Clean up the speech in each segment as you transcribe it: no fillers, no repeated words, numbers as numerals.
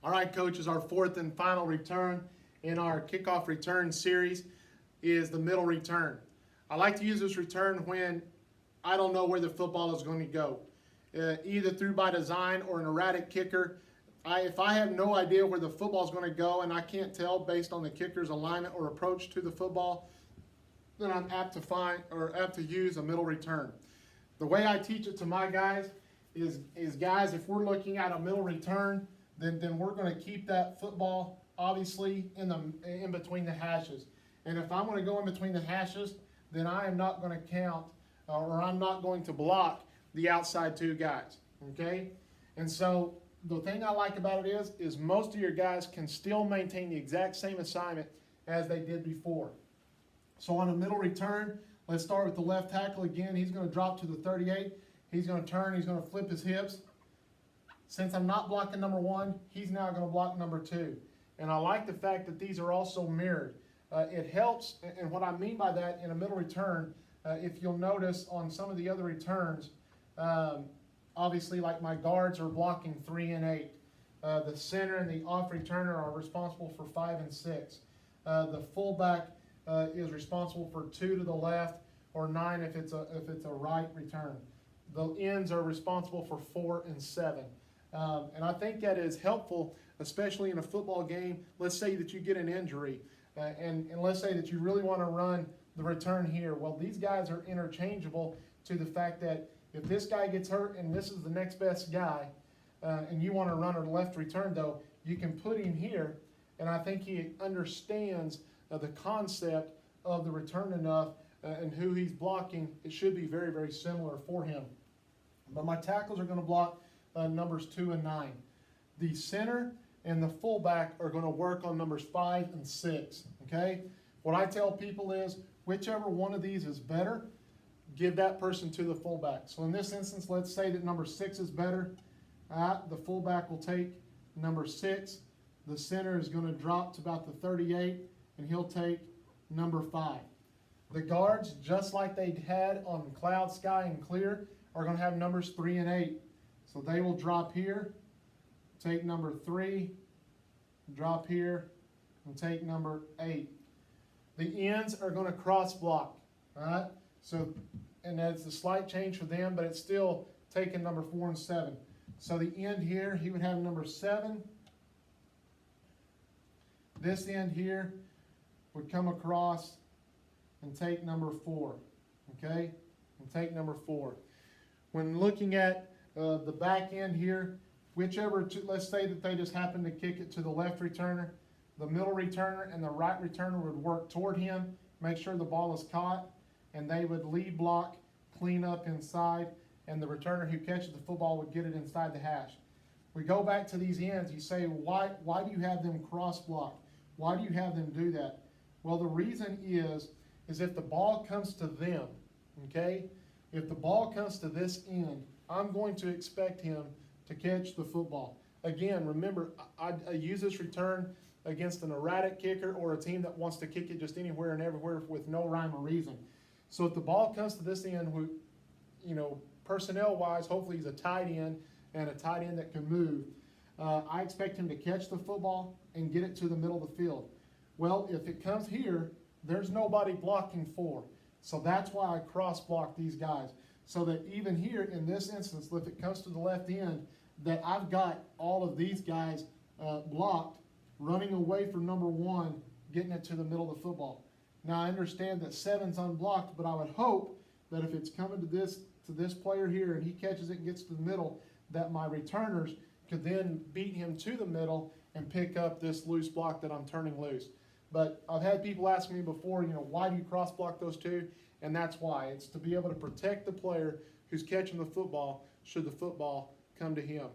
All right, coaches, our fourth and final return in our kickoff return series is the middle return. I like to use this return when I don't know where the football is going to go, either through by design or an erratic kicker. If I have no idea where the football is going to go and I can't tell based on the kicker's alignment or approach to the football, then I'm apt to use a middle return. The way I teach it to my guys is guys, if we're looking at a middle return, then we're going to keep that football obviously in between the hashes. And if I'm going to go in between the hashes, then I am not going to count or I'm not going to block the outside two guys. Okay? And so the thing I like about it is most of your guys can still maintain the exact same assignment as they did before. So on a middle return, let's start with the left tackle again. He's going to drop to the 38. He's going to turn. He's going to flip his hips. Since I'm not blocking number one, he's now going to block number two. And I like the fact that these are also mirrored. It helps, and what I mean by that in a middle return, if you'll notice on some of the other returns, obviously like my guards are blocking 3 and 8. The center and the off returner are responsible for 5 and 6. The fullback is responsible for 2 to the left or 9 if it's a right return. The ends are responsible for 4 and 7. And I think that is helpful, especially in a football game. Let's say that you get an injury, and let's say that you really want to run the return here. Well, these guys are interchangeable to the fact that if this guy gets hurt and this is the next best guy, and you want to run a left return, though, you can put him here, and I think he understands the concept of the return enough and who he's blocking. It should be very, very similar for him. But my tackles are going to block numbers 2 and 9. The center and the fullback are going to work on numbers 5 and 6. Okay? What I tell people is whichever one of these is better, give that person to the fullback. So in this instance, let's say that number 6 is better. The fullback will take number 6. The center is going to drop to about the 38, and he'll take number 5. The guards, just like they had on cloud, sky, and clear, are going to have numbers 3 and 8. So they will drop here, take number 3, drop here, and take number 8. The ends are going to cross block, all right? So, and that's a slight change for them, but it's still taking number 4 and 7. So the end here, he would have number 7. This end here would come across and take number 4, okay? And take number 4. When looking at the back end here, let's say that they just happen to kick it to the left returner, the middle returner and the right returner would work toward him, make sure the ball is caught, and they would lead block, clean up inside, and the returner who catches the football would get it inside the hash. We go back to these ends, you say, why do you have them cross block? Why do you have them do that? Well, the reason is if the ball comes to them, okay? If the ball comes to this end, I'm going to expect him to catch the football. Again, remember, I use this return against an erratic kicker or a team that wants to kick it just anywhere and everywhere with no rhyme or reason. So if the ball comes to this end, personnel-wise, hopefully he's a tight end and a tight end that can move. I expect him to catch the football and get it to the middle of the field. Well, if it comes here, there's nobody blocking 4. So that's why I cross-block these guys. So that even here in this instance, if it comes to the left end, that I've got all of these guys blocked, running away from number 1, getting it to the middle of the football. Now I understand that 7's unblocked, but I would hope that if it's coming to this player here and he catches it and gets to the middle, that my returners could then beat him to the middle and pick up this loose block that I'm turning loose. But I've had people ask me before, why do you cross block those two? And that's why. It's to be able to protect the player who's catching the football should the football come to him.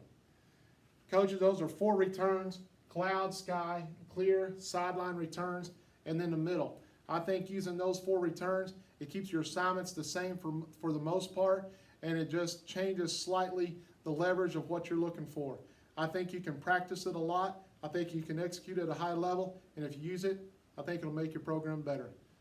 Coaches, those are 4 returns: cloud, sky, clear, sideline returns, and then the middle. I think using those 4 returns, it keeps your assignments the same for the most part, and it just changes slightly the leverage of what you're looking for. I think you can practice it a lot. I think you can execute at a high level, and if you use it, I think it'll make your program better.